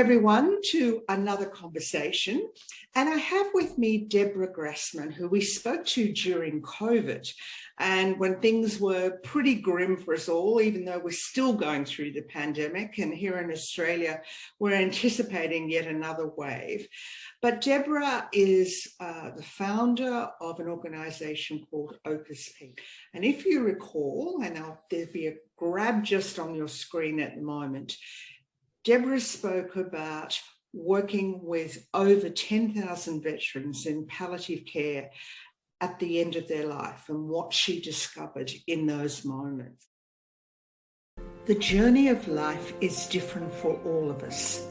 everyone, to another conversation. And I have with me Deborah Grassman, who we spoke to during COVID, and when things were pretty grim for us all, even though we're still going through the pandemic. And here in Australia, we're anticipating yet another wave. But Deborah is the founder of an organisation called Hospice. And if you recall, and there'll be a grab just on your screen at the moment, Deborah spoke about working with over 10,000 veterans in palliative care at the end of their life and what she discovered in those moments. The journey of life is different for all of us,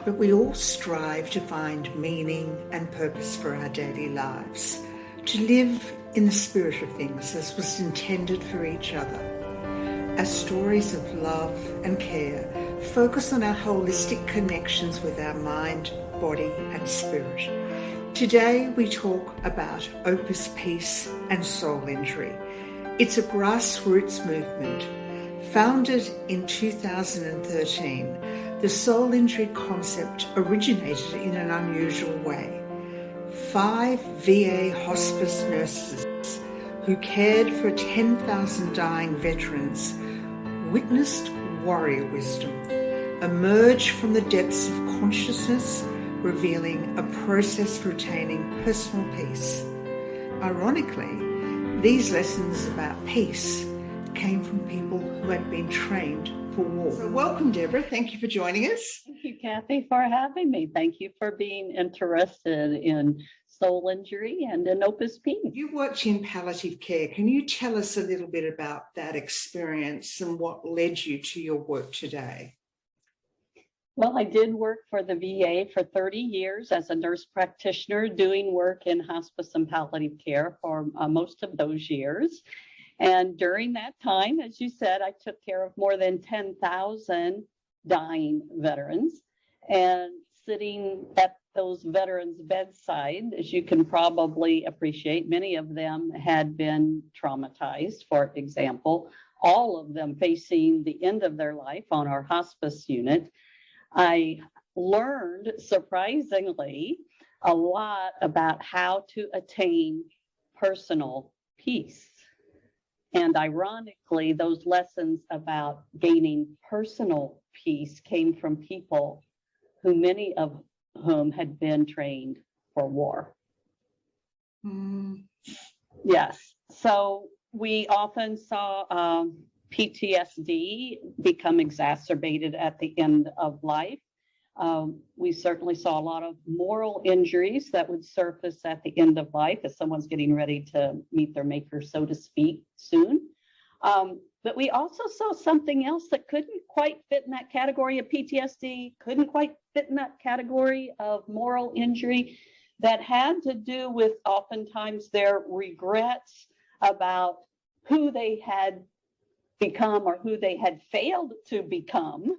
but we all strive to find meaning and purpose for our daily lives, to live in the spirit of things as was intended for each other. Our stories of love and care focus on our holistic connections with our mind, body and spirit. Today we talk about Opus Peace and Soul Injury. It's a grassroots movement. Founded in 2013, the soul injury concept originated in an unusual way. 5 VA hospice nurses who cared for 10,000 dying veterans witnessed warrior wisdom emerge from the depths of consciousness, revealing a process for attaining personal peace. Ironically, these lessons about peace came from people who had been trained for war. So welcome, Deborah. Thank you for joining us. Thank you, Kathie, for having me. Thank you for being interested in soul injury and in Opus Peace. You worked in palliative care. Can you tell us a little bit about that experience and what led you to your work today? Well, I did work for the VA for 30 years as a nurse practitioner, doing work in hospice and palliative care for most of those years. And during that time, as you said, I took care of more than 10,000 dying veterans. And sitting at those veterans' bedside, as you can probably appreciate, many of them had been traumatized, for example, all of them facing the end of their life on our hospice unit. I learned, surprisingly, a lot about how to attain personal peace. And ironically, those lessons about gaining personal peace came from people who many of whom had been trained for war. Yes. So we often saw PTSD become exacerbated at the end of life. We certainly saw a lot of moral injuries that would surface at the end of life as someone's getting ready to meet their maker, so to speak, soon. But we also saw something else that couldn't quite fit in that category of PTSD, couldn't quite fit in that category of moral injury, that had to do with oftentimes their regrets about who they had become or who they had failed to become.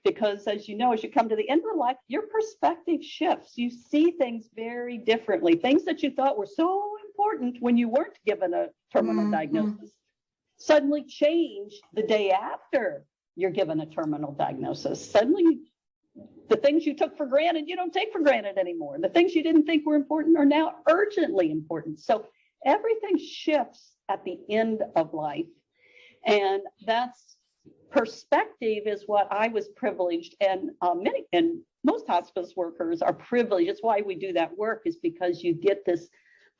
Because as you know, as you come to the end of life, your perspective shifts. You see things very differently. Things that you thought were so important when you weren't given a terminal diagnosis suddenly change the day after you're given a terminal diagnosis. Suddenly, the things you took for granted, you don't take for granted anymore. The things you didn't think were important are now urgently important. So everything shifts at the end of life. And that's perspective is what I was privileged, and most hospice workers are privileged. It's why we do that work, is because you get this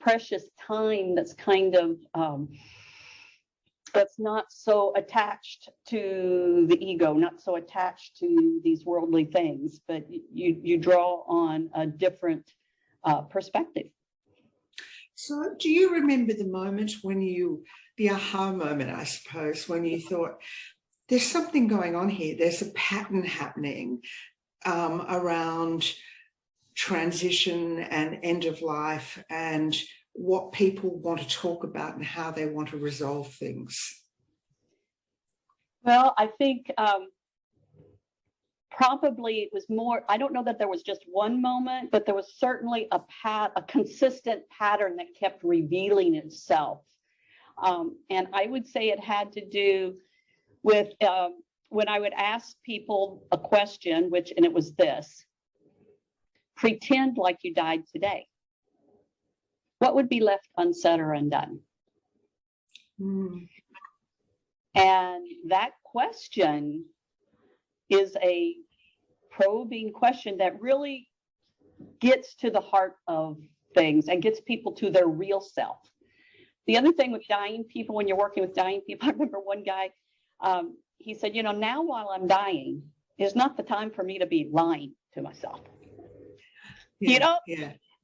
precious time that's kind of that's not so attached to the ego, not so attached to these worldly things, but you draw on a different perspective. So do you remember the moment when the aha moment, I suppose, when you thought, there's something going on here, there's a pattern happening around transition and end of life and what people want to talk about and how they want to resolve things? Well, I think probably it was more, I don't know that there was just one moment, but there was certainly a consistent pattern that kept revealing itself. And I would say it had to do with when I would ask people a question, and it was this: pretend like you died today. What would be left unsaid or undone? And that question is a probing question that really gets to the heart of things and gets people to their real self. The other thing with dying people, when you're working with dying people, I remember one guy, he said, now while I'm dying is not the time for me to be lying to myself. Yeah.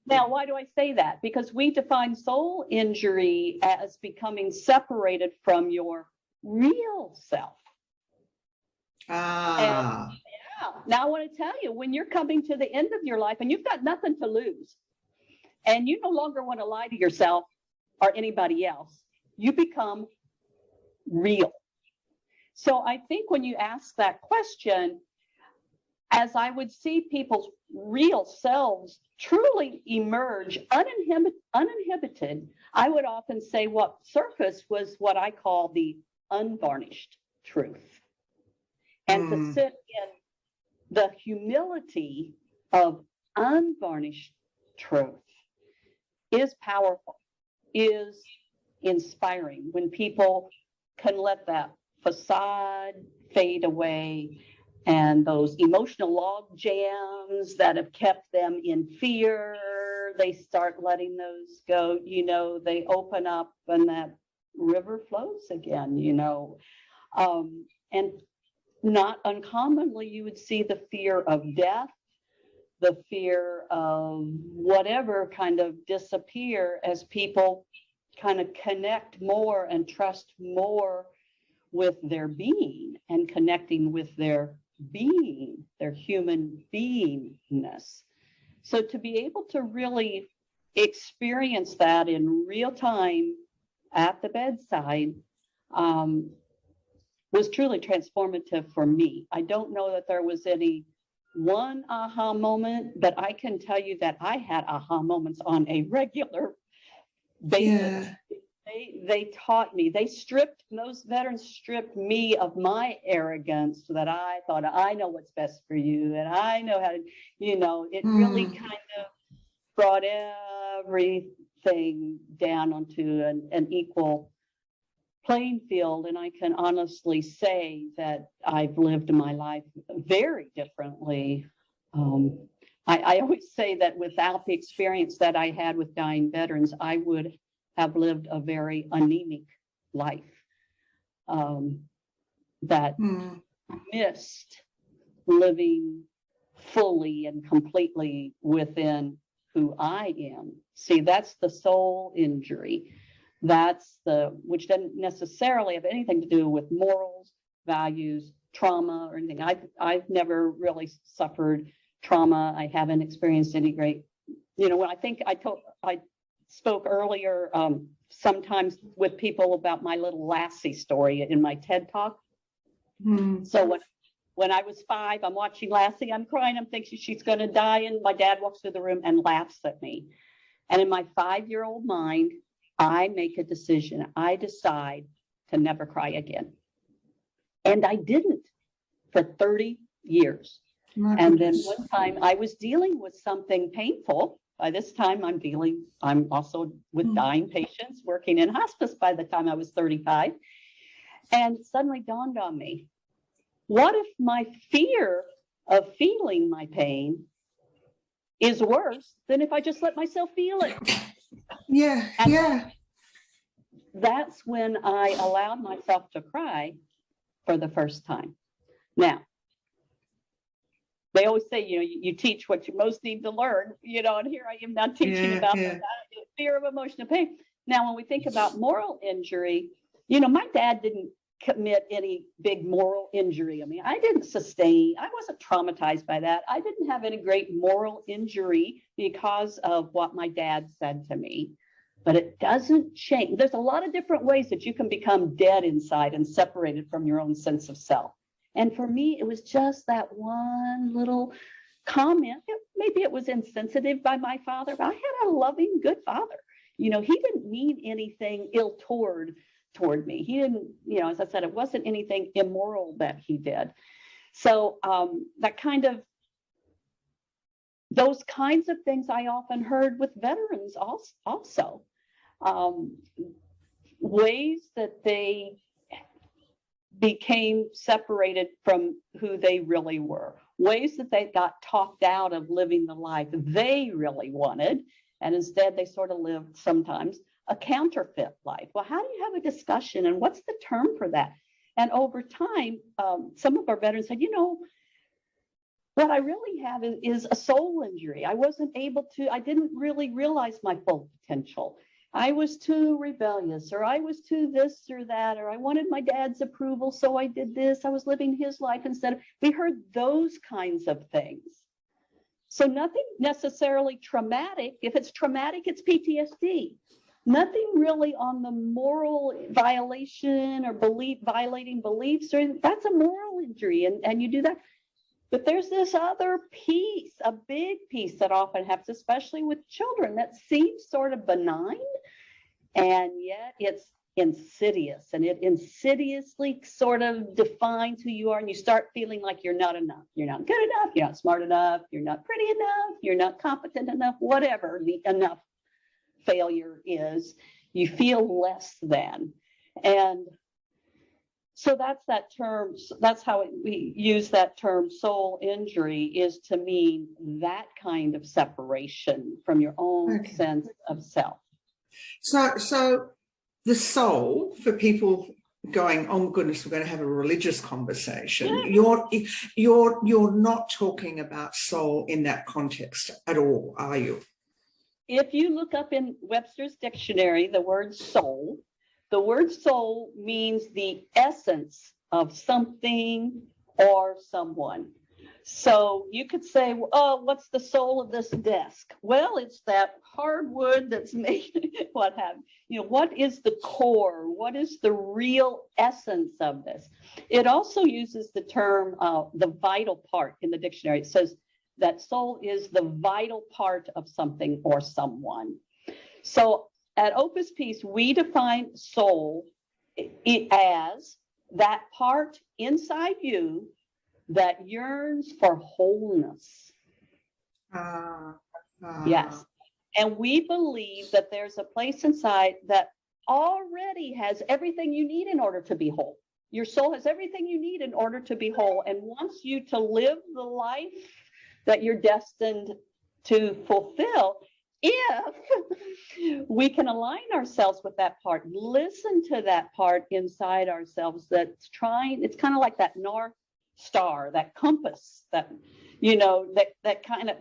Now, why do I say that? Because we define soul injury as becoming separated from your real self. Ah. And, now I want to tell you, when you're coming to the end of your life and you've got nothing to lose, and you no longer want to lie to yourself or anybody else, you become real. So I think when you ask that question, as I would see people's real selves truly emerge uninhibited, I would often say what surfaced was what I call the unvarnished truth. And to sit in the humility of unvarnished truth is powerful, is inspiring when people can let that facade fade away and those emotional log jams that have kept them in fear, they start letting those go, they open up and that river flows again, and not uncommonly, you would see the fear of death, the fear of whatever kind of disappear as people kind of connect more and trust more with their being and connecting with their being, their human beingness. So to be able to really experience that in real time at the bedside, was truly transformative for me. I don't know that there was any one aha moment, but I can tell you that I had aha moments on a regular basis. They taught me, those veterans stripped me of my arrogance so that I thought I know what's best for you and I know how to, it really kind of brought everything down onto an equal playing field. And I can honestly say that I've lived my life very differently. I always say that without the experience that I had with dying veterans, I would have lived a very anemic life that missed living fully and completely within who I am. See, that's the soul injury. Which doesn't necessarily have anything to do with morals, values, trauma, or anything. I've never really suffered trauma. I haven't experienced any great, when I spoke earlier sometimes with people about my little Lassie story in my TED talk. So when I was 5, I'm watching Lassie, I'm crying, I'm thinking she's going to die, and my dad walks through the room and laughs at me. And in my 5-year-old mind, I make a decision. I decide to never cry again. And I didn't for 30 years. And then one time I was dealing with something painful. By this time I'm also with dying patients, working in hospice by the time I was 35. And it suddenly dawned on me, what if my fear of feeling my pain is worse than if I just let myself feel it? That's when I allowed myself to cry for the first time. Now, they always say, you teach what you most need to learn, and here I am now teaching about the fear of emotional pain. Now, when we think about moral injury, my dad didn't commit any big moral injury. I mean, I wasn't traumatized by that. I didn't have any great moral injury because of what my dad said to me. But it doesn't change. There's a lot of different ways that you can become dead inside and separated from your own sense of self. And for me, it was just that one little comment. Maybe it was insensitive by my father, but I had a loving, good father. He didn't mean anything ill toward toward me. He didn't, as I said, it wasn't anything immoral that he did. So those kinds of things I often heard with veterans also. Ways that they became separated from who they really were, ways that they got talked out of living the life they really wanted, and instead they sort of lived sometimes a counterfeit life. Well, how do you have a discussion, and what's the term for that? And over time, some of our veterans said, what I really have is a soul injury. I didn't really realize my full potential. I was too rebellious, or I was too this or that, or I wanted my dad's approval, so I did this. I was living his life instead of, we heard those kinds of things. So nothing necessarily traumatic. If it's traumatic, it's PTSD. Nothing really on the moral violation or violating beliefs, or that's a moral injury, and you do that. But there's this other piece, a big piece that often happens, especially with children, that seems sort of benign, and yet it's insidious, and it insidiously sort of defines who you are, and you start feeling like you're not enough. You're not good enough, you're not smart enough, you're not pretty enough, you're not competent enough, whatever the enough failure is, you feel less than. And so that's that term, that's how we use that term soul injury, is to mean that kind of separation from your own sense of self. So the soul, for people going, oh goodness, we're going to have a religious conversation. Yeah. You're not talking about soul in that context at all, are you? If you look up in Webster's dictionary, the word soul means the essence of something or someone. So you could say, oh, what's the soul of this desk? Well, it's that hardwood that's made, what is the core? What is the real essence of this? It also uses the term, the vital part in the dictionary. It says that soul is the vital part of something or someone. So at Opus Peace, we define soul as that part inside you that yearns for wholeness. Yes. And we believe that there's a place inside that already has everything you need in order to be whole. Your soul has everything you need in order to be whole, and wants you to live the life that you're destined to fulfill. If we can align ourselves with that part, listen to that part inside ourselves that's trying, it's kind of like that North Star, that compass, that,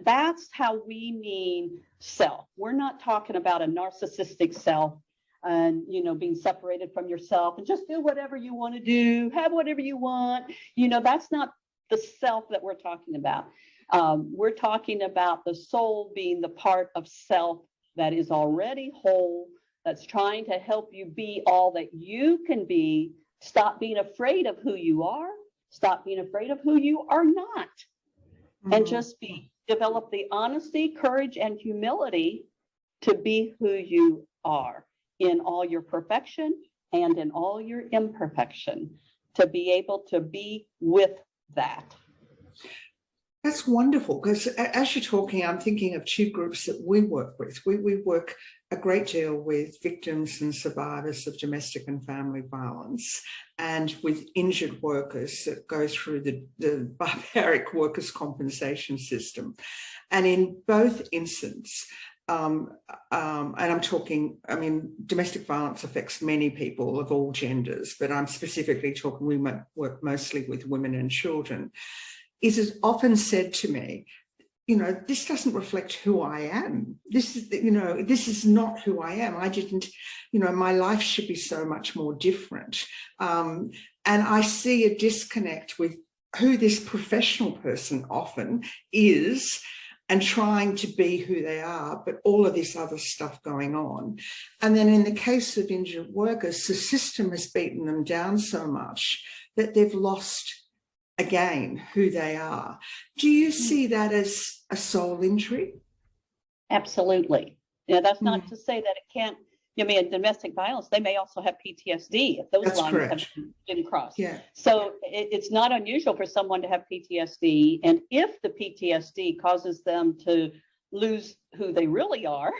that's how we mean self. We're not talking about a narcissistic self and, being separated from yourself and just do whatever you want to do, have whatever you want. That's not the self that we're talking about. We're talking about the soul being the part of self that is already whole, that's trying to help you be all that you can be. Stop being afraid of who you are. Stop being afraid of who you are not. And just develop the honesty, courage, and humility to be who you are in all your perfection and in all your imperfection, to be able to be with that. That's wonderful, because as you're talking, I'm thinking of two groups that we work with. We work a great deal with victims and survivors of domestic and family violence, and with injured workers that go through the barbaric workers' compensation system. And in both instances, and I'm talking, domestic violence affects many people of all genders, but I'm specifically talking, we work mostly with women and children. It is often said to me, this doesn't reflect who I am. This is not who I am. I didn't, my life should be so much more different. And I see a disconnect with who this professional person often is and trying to be who they are, but all of this other stuff going on. And then in the case of injured workers, the system has beaten them down so much that they've lost again who they are. Do you see that as a soul injury? Absolutely. That's not to say that it can't in domestic violence, they may also have PTSD if those That's lines correct. have been crossed. Yeah. So it's not unusual for someone to have PTSD. And if the PTSD causes them to lose who they really are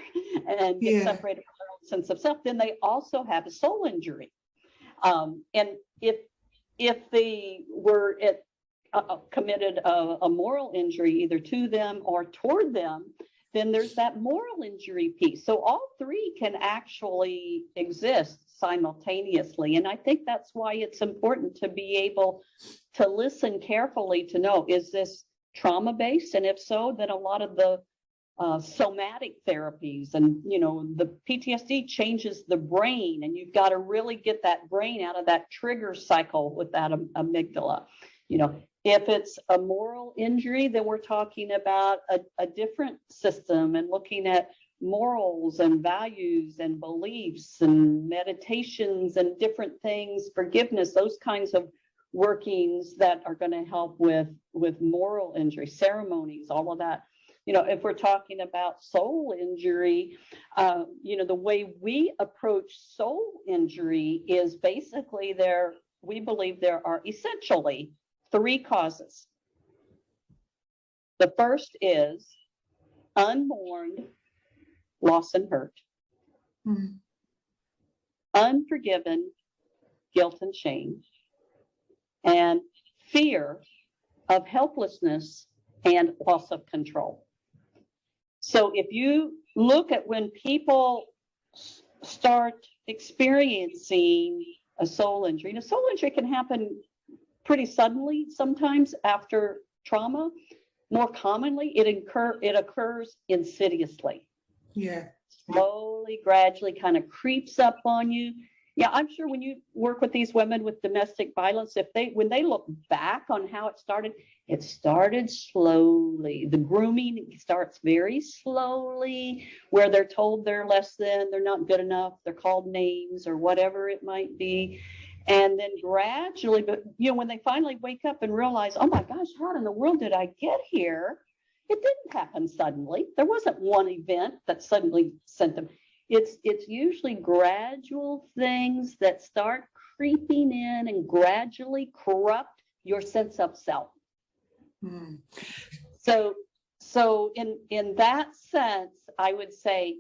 and get separated from their own sense of self, then they also have a soul injury. And if they were committed a moral injury either to them or toward them, then there's that moral injury piece. So all three can actually exist simultaneously. And I think that's why it's important to be able to listen carefully to know, is this trauma-based? And if so, then a lot of the somatic therapies and, the PTSD changes the brain, and you've got to really get that brain out of that trigger cycle with that amygdala. If it's a moral injury, then we're talking about a different system and looking at morals and values and beliefs and meditations and different things, forgiveness, those kinds of workings that are going to help with moral injury, ceremonies, all of that. If we're talking about soul injury, the way we approach soul injury is basically we believe there are essentially three causes. The first is unmourned loss and hurt, unforgiven guilt and shame, and fear of helplessness and loss of control. So if you look at when people start experiencing a soul injury, and a soul injury can happen pretty suddenly sometimes after trauma. More commonly, it occurs insidiously. Yeah. Slowly, gradually kind of creeps up on you. Yeah, I'm sure when you work with these women with domestic violence, when they look back on how it started slowly. The grooming starts very slowly, where they're told they're less than, they're not good enough, they're called names or whatever it might be. And then gradually, but when they finally wake up and realize, oh my gosh, how in the world did I get here? It didn't happen suddenly. There wasn't one event that suddenly sent them. It's usually gradual things that start creeping in and gradually corrupt your sense of self. So in that sense, I would say,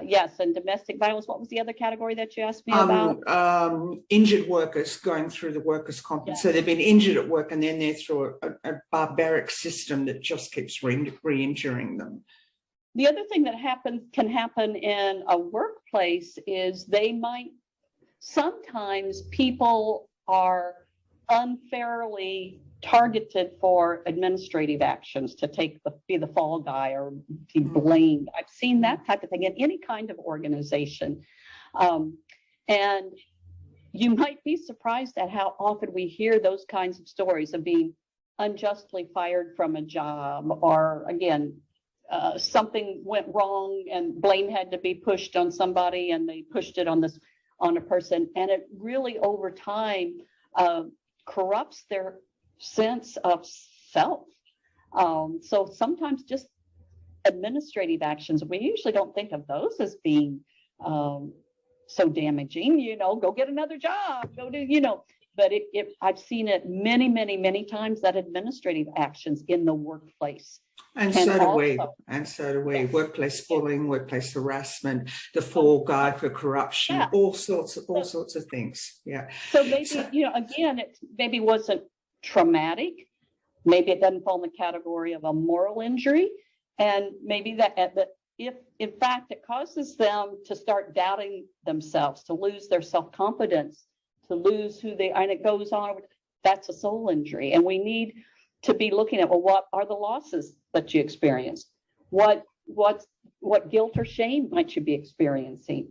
yes, and domestic violence. What was the other category that you asked me about? Injured workers going through the workers' comp. Yeah. So they've been injured at work and then they're through a barbaric system that just keeps re-injuring them. The other thing that can happen in a workplace is sometimes people are unfairly targeted for administrative actions to be the fall guy or be blamed. I've seen that type of thing in any kind of organization. And you might be surprised at how often we hear those kinds of stories of being unjustly fired from a job, or again, something went wrong and blame had to be pushed on somebody and they pushed it on a person. And it really over time corrupts their sense of self. So sometimes just administrative actions, we usually don't think of those as being so damaging, go get another job, go do, but I've seen it many, many, many times, that administrative actions in the workplace. And so do we. Yes. Workplace bullying, workplace harassment, the fall guy for corruption, all sorts of things. Yeah. So maybe, again, it maybe wasn't traumatic. Maybe it doesn't fall in the category of a moral injury. And maybe that if in fact it causes them to start doubting themselves, to lose their self-confidence, to lose who they are, and it goes on, that's a soul injury. And we need to be looking at, well, what are the losses that you experienced? What guilt or shame might you be experiencing?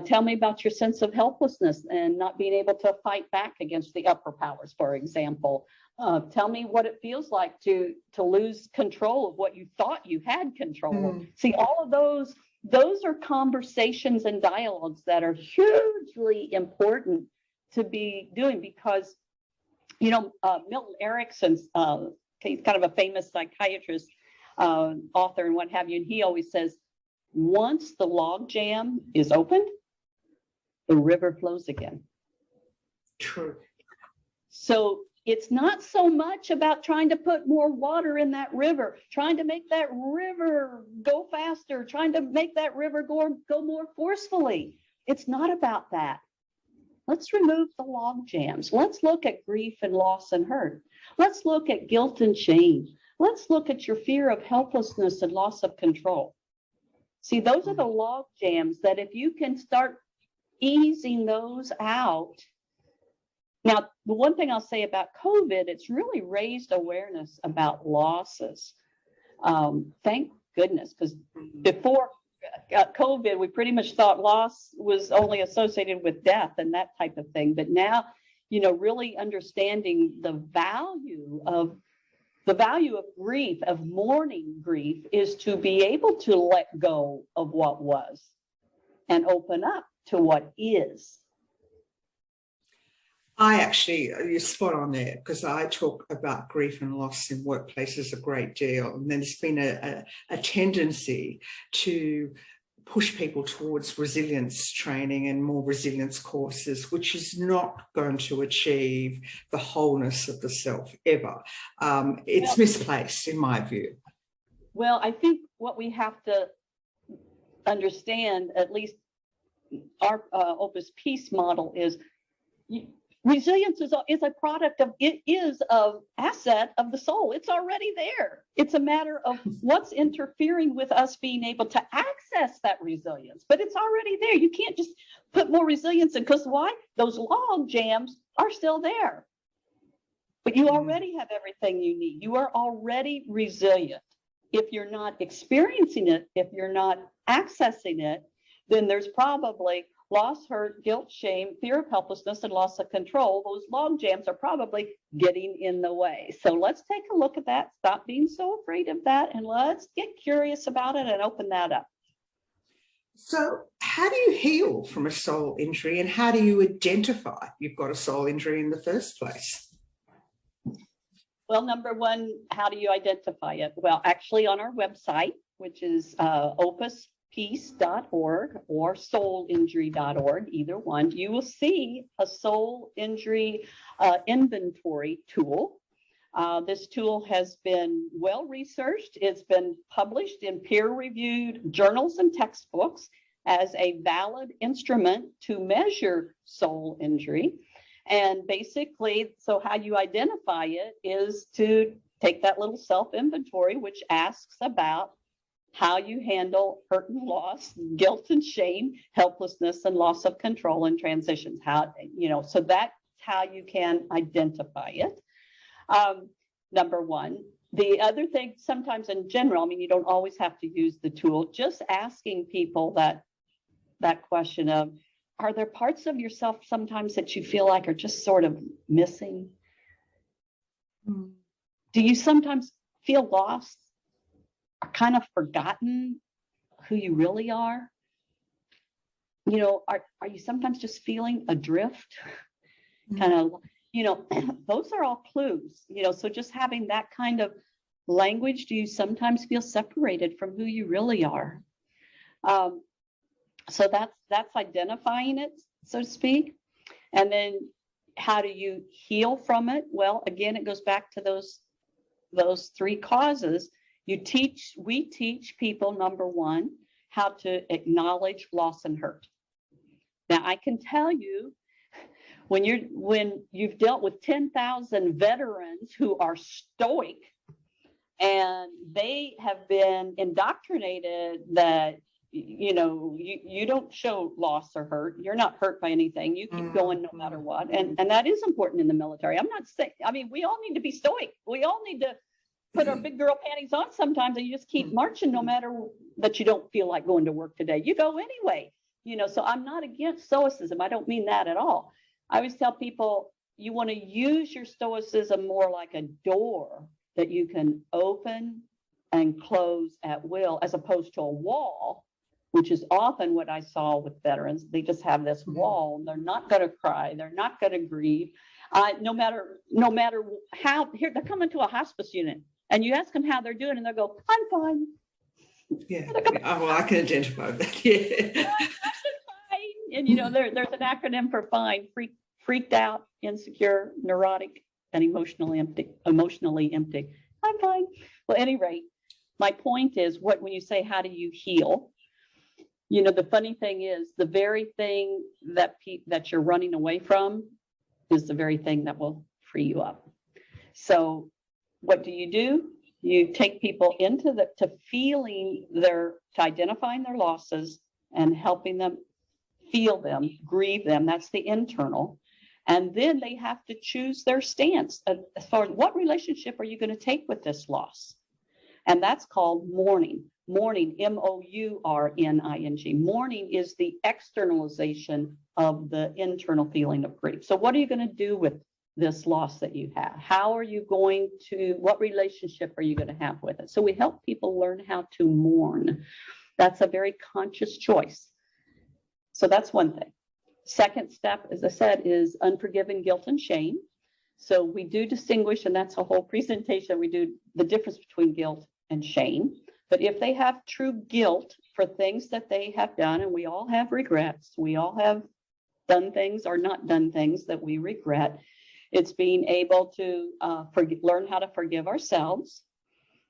Tell me about your sense of helplessness and not being able to fight back against the upper powers, for example. Tell me what it feels like to lose control of what you thought you had control of. See, all of those are conversations and dialogues that are hugely important to be doing, because, Milton Erickson's, he's kind of a famous psychiatrist, author and what have you, and he always says, once the log jam is opened, the river flows again. True. So it's not so much about trying to put more water in that river, trying to make that river go faster, trying to make that river go more forcefully. It's not about that. Let's remove the log jams. Let's look at grief and loss and hurt. Let's look at guilt and shame. Let's look at your fear of helplessness and loss of control. See, those are the log jams that if you can start easing those out. Now, the one thing I'll say about COVID, it's really raised awareness about losses. Thank goodness, because before COVID, we pretty much thought loss was only associated with death and that type of thing. But now, really understanding the value of grief, of mourning grief, is to be able to let go of what was and open up to what is. You're spot on there, because I talk about grief and loss in workplaces a great deal. And there's been a tendency to push people towards resilience training and more resilience courses, which is not going to achieve the wholeness of the self ever. It's misplaced, in my view. Well, I think what we have to understand, at least our Opus Peace model, is resilience is a product of, it is an asset of the soul. It's already there. It's a matter of what's interfering with us being able to access that resilience, but it's already there. You can't just put more resilience in, because why? Those log jams are still there, but you already have everything you need. You are already resilient. If you're not experiencing it, if you're not accessing it, then there's probably loss, hurt, guilt, shame, fear of helplessness, and loss of control. Those log jams are probably getting in the way. So let's take a look at that. Stop being so afraid of that, and let's get curious about it and open that up. So how do you heal from a soul injury, and how do you identify you've got a soul injury in the first place? Well, number one, how do you identify it? Well, actually on our website, which is opuspeace.org or soulinjury.org, either one, you will see a soul injury inventory tool. This tool has been well researched. It's been published in peer-reviewed journals and textbooks as a valid instrument to measure soul injury. And basically, so how you identify it is to take that little self-inventory, which asks about how you handle hurt and loss, guilt and shame, helplessness, and loss of control in transitions. So that's how you can identify it. Number one. The other thing, sometimes in general, you don't always have to use the tool, just asking people that question of, are there parts of yourself sometimes that you feel like are just sort of missing? Do you sometimes feel lost, or kind of forgotten who you really are? Are you sometimes just feeling adrift? Kind of, those are all clues, so just having that kind of language. Do you sometimes feel separated from who you really are? So that's identifying it, so to speak. And then how do you heal from it? Well, again, it goes back to those three causes. We teach people, number one, how to acknowledge loss and hurt. Now, I can tell you, when you've dealt with 10,000 veterans who are stoic, and they have been indoctrinated that you don't show loss or hurt. You're not hurt by anything. You keep going no matter what. And that is important in the military. I'm not saying, we all need to be stoic. We all need to put our big girl panties on sometimes, and you just keep marching no matter that you don't feel like going to work today. You go anyway. So I'm not against stoicism. I don't mean that at all. I always tell people, you want to use your stoicism more like a door that you can open and close at will, as opposed to a wall, which is often what I saw with veterans. They just have this wall, and they're not going to cry. They're not going to grieve. No matter how, here they're coming to a hospice unit, and you ask them how they're doing, and they'll go, I'm fine. Yeah. Well, I can identify with that. Yeah. I'm fine. And there's an acronym for FINE: freaked out, insecure, neurotic, and emotionally empty. I'm fine. Well, at any rate, my point is, when you say, how do you heal? The funny thing is, the very thing that you're running away from is the very thing that will free you up. So what do? You take people into to identifying their losses and helping them feel them, grieve them. That's the internal. And then they have to choose their stance as far as what relationship are you going to take with this loss. And that's called mourning. Mourning, mourning. Mourning is the externalization of the internal feeling of grief. So what are you going to do with this loss that you have? What relationship are you going to have with it? So we help people learn how to mourn. That's a very conscious choice. So that's one thing. Second step, as I said, is unforgiven guilt and shame. So we do distinguish, and that's a whole presentation. We do the difference between guilt and shame. But if they have true guilt for things that they have done, and we all have regrets, we all have done things or not done things that we regret, it's being able to learn how to forgive ourselves.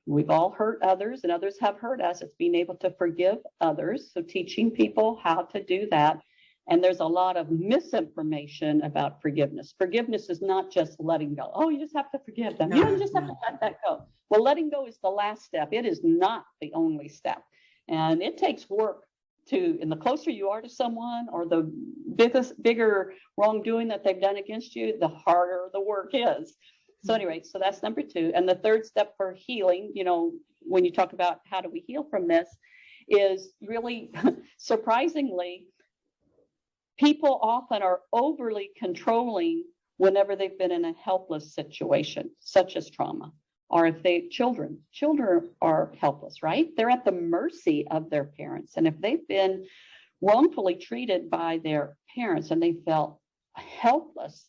We've all hurt others and others have hurt us. It's being able to forgive others. So teaching people how to do that. And there's a lot of misinformation about forgiveness. Forgiveness is not just letting go. Oh, you just have to forgive them. You just have to let that go. Well, letting go is the last step. It is not the only step. And it takes work and the closer you are to someone, or the bigger wrongdoing that they've done against you, the harder the work is. So anyway, so that's number 2. And the third step for healing, when you talk about how do we heal from this, is really surprisingly, people often are overly controlling whenever they've been in a helpless situation, such as trauma. Or if children are helpless, right? They're at the mercy of their parents. And if they've been wrongfully treated by their parents and they felt helpless,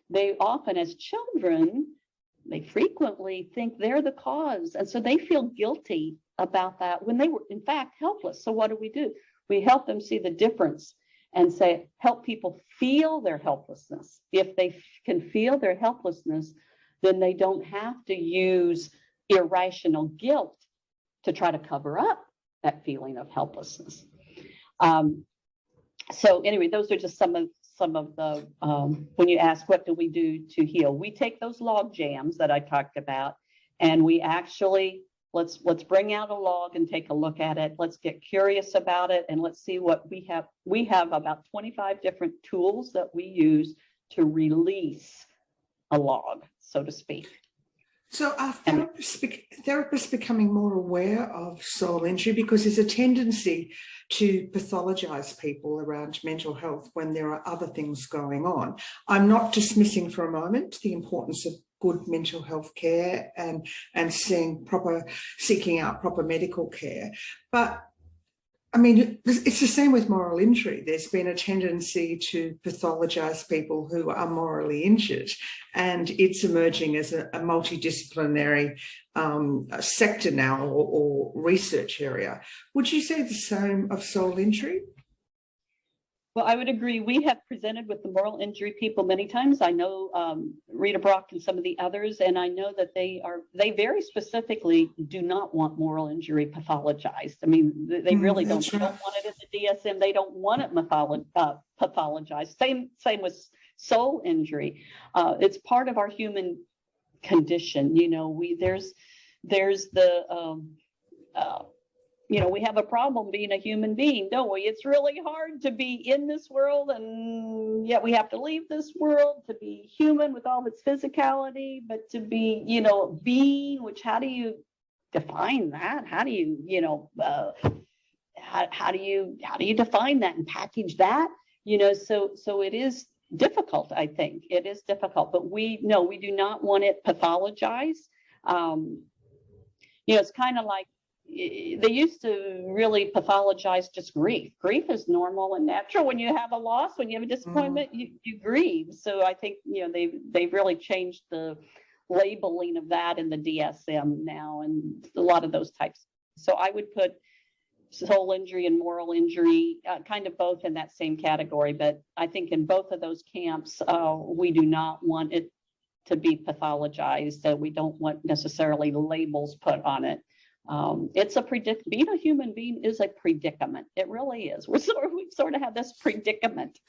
they often, as children, they frequently think they're the cause. And so they feel guilty about that when they were, in fact, helpless. So what do? We help them see the difference and help people feel their helplessness. If they can feel their helplessness, then they don't have to use irrational guilt to try to cover up that feeling of helplessness. So anyway, those are just some of the, when you ask what do we do to heal, we take those log jams that I talked about, and we actually, let's bring out a log and take a look at it. Let's get curious about it, and let's see what we have. We have about 25 different tools that we use to release a log, so to speak. So are therapists becoming more aware of soul injury? Because there's a tendency to pathologize people around mental health when there are other things going on. I'm not dismissing for a moment the importance of good mental health care and seeking out proper medical care. But I mean, it's the same with moral injury. There's been a tendency to pathologize people who are morally injured, and it's emerging as a multidisciplinary sector now, or research area. Would you say the same of soul injury? Well, I would agree. We have presented with the moral injury people many times. I know Rita Brock and some of the others, and I know that they very specifically do not want moral injury pathologized. I mean, they really don't. They don't want it in the DSM. They don't want it pathologized. Same with soul injury. It's part of our human condition. There's the we have a problem being a human being, don't we? It's really hard to be in this world, and yet we have to leave this world to be human with all its physicality, but to be, being, which, how do you define that? How do you, how do you define that and package that? So it is difficult, I think. It is difficult, but we do not want it pathologized. It's kind of like, they used to really pathologize just grief. Grief is normal and natural. When you have a loss, when you have a disappointment, you grieve. So I think, they've really changed the labeling of that in the DSM now, and a lot of those types. So I would put soul injury and moral injury, kind of both in that same category. But I think in both of those camps, we do not want it to be pathologized, that we don't want necessarily labels put on it. It's a predicament. Being a human being is a predicament. It really is. We sort of have this predicament.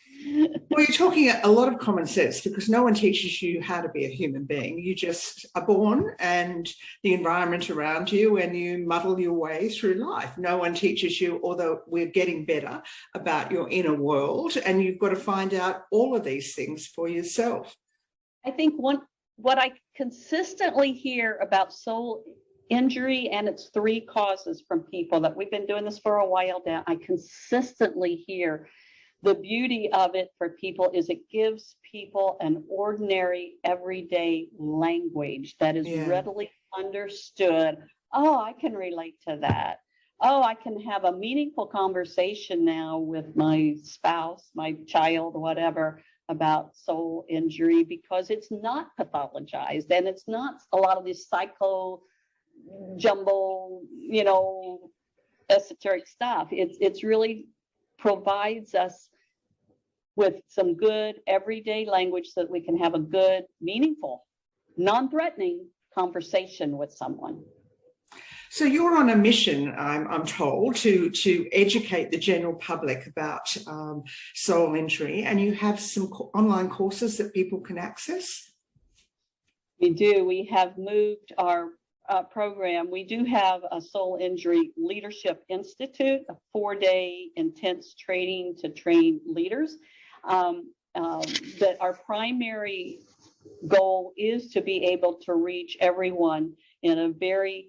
Well, you're talking a lot of common sense, because no one teaches you how to be a human being. You just are born and the environment around you, and you muddle your way through life. No one teaches you, although we're getting better, about your inner world, and you've got to find out all of these things for yourself. I think what I consistently hear about soul injury and its 3 causes from people that we've been doing this for a while now, I consistently hear the beauty of it for people is it gives people an ordinary, everyday language that is readily understood. Oh, I can relate to that. Oh, I can have a meaningful conversation now with my spouse, my child, whatever, about soul injury, because it's not pathologized, and it's not a lot of this psycho jumble, esoteric stuff. It's really provides us with some good everyday language so that we can have a good, meaningful, non-threatening conversation with someone. So you're on a mission, I'm told, to educate the general public about soul injury, and you have some online courses that people can access? We do. We have moved our program. We do have a Soul Injury Leadership Institute, a 4-day intense training to train leaders. That our primary goal is to be able to reach everyone in a very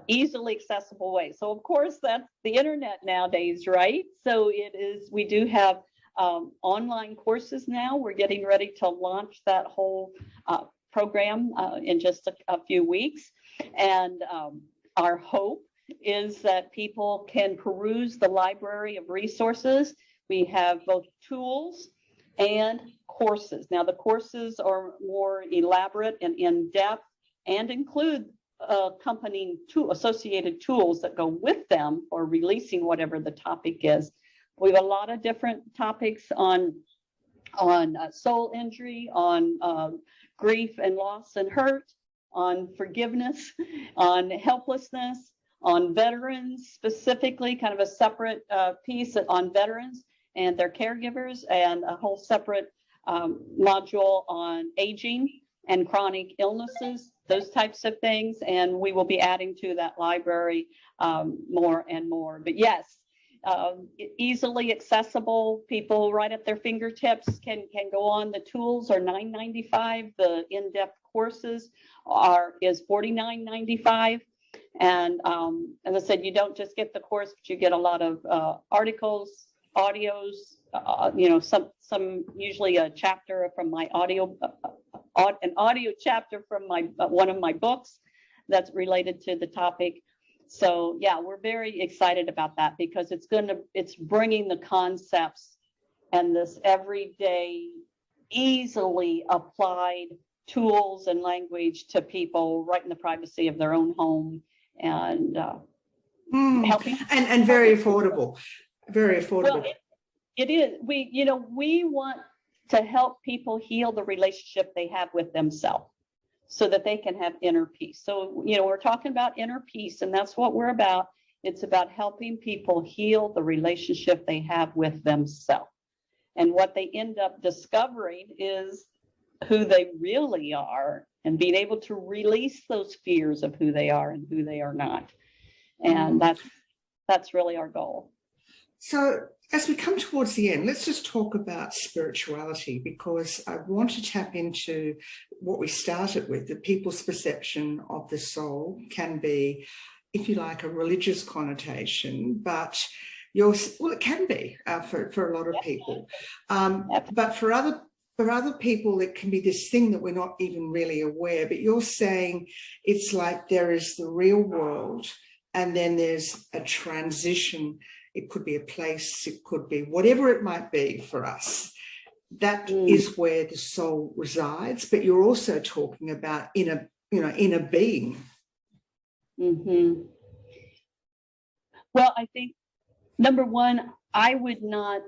easily accessible way. So of course that's the internet nowadays, right? So it is, we do have online courses now. We're getting ready to launch that whole program in just a few weeks. And our hope is that people can peruse the library of resources. We have both tools and courses. Now the courses are more elaborate and in-depth and include accompanying associated tools that go with them for releasing whatever the topic is. We have a lot of different topics on soul injury, on grief and loss and hurt, on forgiveness, on helplessness, on veterans specifically, kind of a separate piece on veterans and their caregivers, and a whole separate module on aging and chronic illnesses, those types of things. And we will be adding to that library more and more. But yes, easily accessible. People right at their fingertips can go on. The tools are $9.95. The in-depth courses is $49.95. And as I said, you don't just get the course, but you get a lot of articles, audios, some usually a chapter from my an audio chapter from one of my books that's related to the topic. So yeah, we're very excited about that, because it's bringing the concepts and this everyday, easily applied tools and language to people right in the privacy of their own home, and helping. And very affordable, very affordable. Well, it is. We want to help people heal the relationship they have with themselves, so that they can have inner peace. So, we're talking about inner peace, and that's what we're about. It's about helping people heal the relationship they have with themselves. And what they end up discovering is who they really are, and being able to release those fears of who they are and who they are not. And that's really our goal. So as we come towards the end, let's just talk about spirituality, because I want to tap into what we started with. That people's perception of the soul can be, if you like, a religious connotation, but it can be for a lot of people. But for other people, it can be this thing that we're not even really aware. But you're saying it's like there is the real world, and then there's a transition. It could be a place, it could be whatever it might be for us. That is where the soul resides. But you're also talking about inner being. Mm-hmm. Well, I think Number one, I would not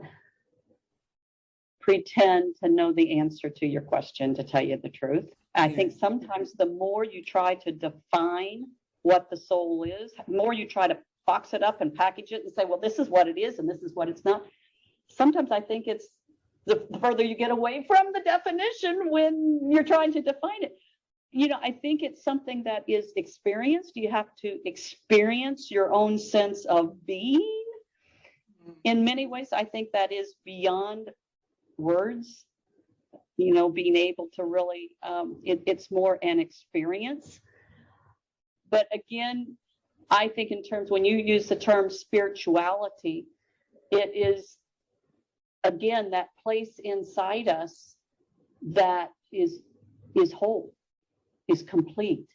pretend to know the answer to your question, to tell you the truth. I think sometimes the more you try to define what the soul is, the more you try to box it up and package it and say, well, this is what it is and this is what it's not. Sometimes I think it's the further you get away from the definition when you're trying to define it. I think it's something that is experienced. You have to experience your own sense of being. In many ways, I think that is beyond words, being able to really, it's more an experience. But again, I think in terms, when you use the term spirituality, it is, again, that place inside us that is whole, is complete.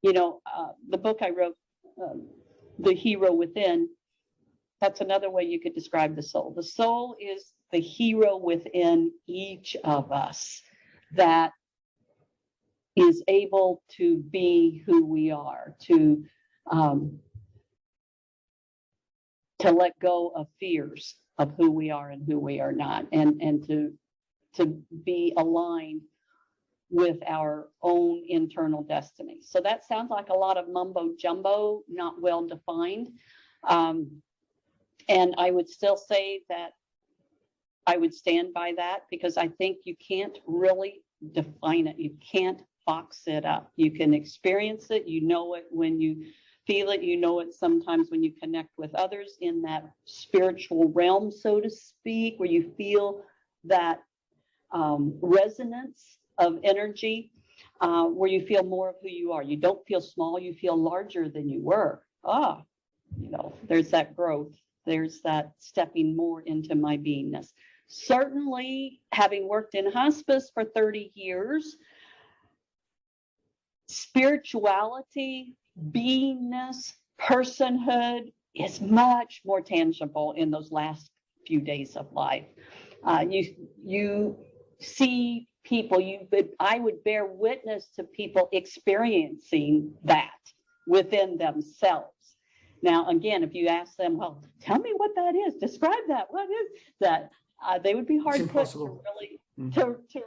The book I wrote, The Hero Within, that's another way you could describe the soul. The soul is the hero within each of us that is able to be who we are, to let go of fears of who we are and who we are not, and to be aligned with our own internal destiny. So that sounds like a lot of mumbo jumbo, not well defined. And I would still say that I would stand by that, because I think you can't really define it. You can't box it up. You can experience it. You know it when you feel it. You know it sometimes when you connect with others in that spiritual realm, so to speak, where you feel that resonance of energy, where you feel more of who you are. You don't feel small. You feel larger than you were. There's that growth. There's that stepping more into my beingness. Certainly, having worked in hospice for 30 years, spirituality, beingness, personhood is much more tangible in those last few days of life. You see people, I would bear witness to people experiencing that within themselves. Now, again, if you ask them, well, tell me what that is, describe that, what is that? They would be hard put to really,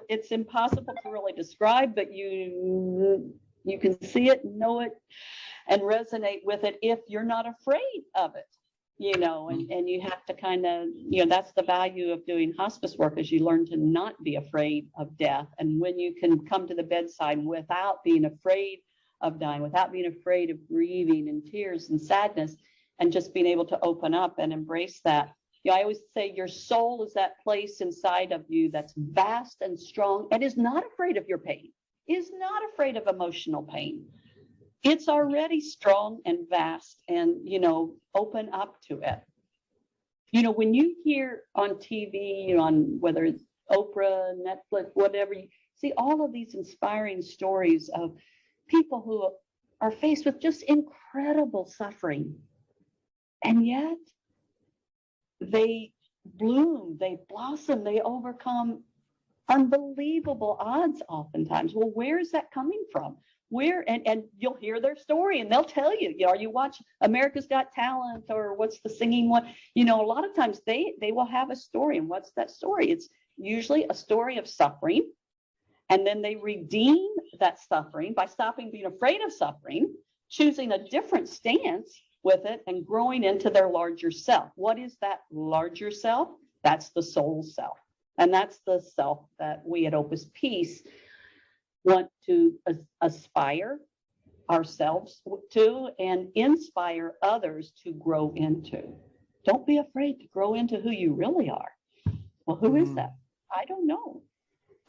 it's impossible to really describe, but you can see it, know it, and resonate with it if you're not afraid of it, and you have to kind of, that's the value of doing hospice work, is you learn to not be afraid of death. And when you can come to the bedside without being afraid of dying, without being afraid of grieving and tears and sadness, and just being able to open up and embrace that. I always say your soul is that place inside of you that's vast and strong and is not afraid of your pain, is not afraid of emotional pain. It's already strong and vast, and, open up to it. When you hear on TV, on whether it's Oprah, Netflix, whatever, you see all of these inspiring stories of people who are faced with just incredible suffering, and yet they bloom, they blossom, they overcome unbelievable odds oftentimes. Well, where is that coming from? And you'll hear their story and they'll tell you, or you watch America's Got Talent, or what's the singing one, a lot of times they will have a story. And what's that story? It's usually a story of suffering. And then they redeem that suffering by stopping being afraid of suffering, choosing a different stance with it, and growing into their larger self. What is that larger self? That's the soul self. And that's the self that we at Opus Peace want to aspire ourselves to and inspire others to grow into. Don't be afraid to grow into who you really are. Well, who is that? I don't know.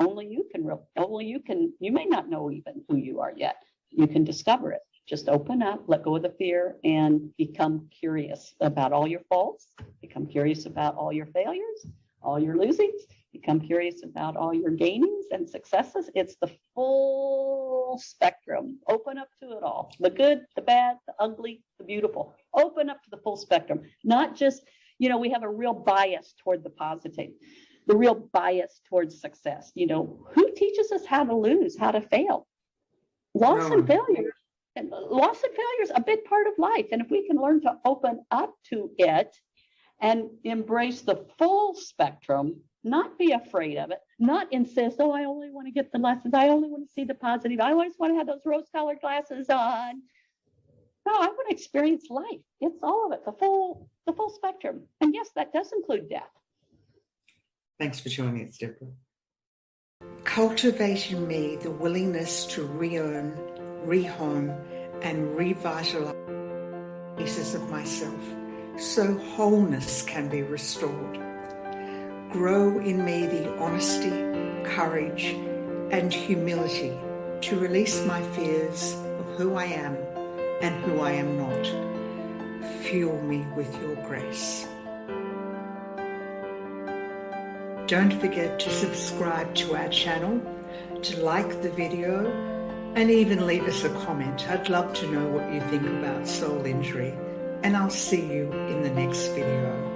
Only you can, you may not know even who you are yet. You can discover it. Just open up, let go of the fear, and become curious about all your faults. Become curious about all your failures, all your losings. Become curious about all your gainings and successes. It's the full spectrum. Open up to it all. The good, the bad, the ugly, the beautiful. Open up to the full spectrum. Not just, we have a real bias toward the positive, the real bias towards success. Who teaches us how to lose, how to fail? Loss and failure And loss and failure is a big part of life. And if we can learn to open up to it and embrace the full spectrum, not be afraid of it, not insist, oh, I only want to get the lessons, I only want to see the positive, I always want to have those rose-colored glasses on. No, I want to experience life. It's all of it, the full spectrum. And yes, that does include death. Thanks for joining us, Deborah. Cultivate in me the willingness to re-own, rehome, and revitalize pieces of myself so wholeness can be restored. Grow in me the honesty, courage, and humility to release my fears of who I am and who I am not. Fuel me with your grace. Don't forget to subscribe to our channel, to like the video, and even leave us a comment. I'd love to know what you think about soul injury, and I'll see you in the next video.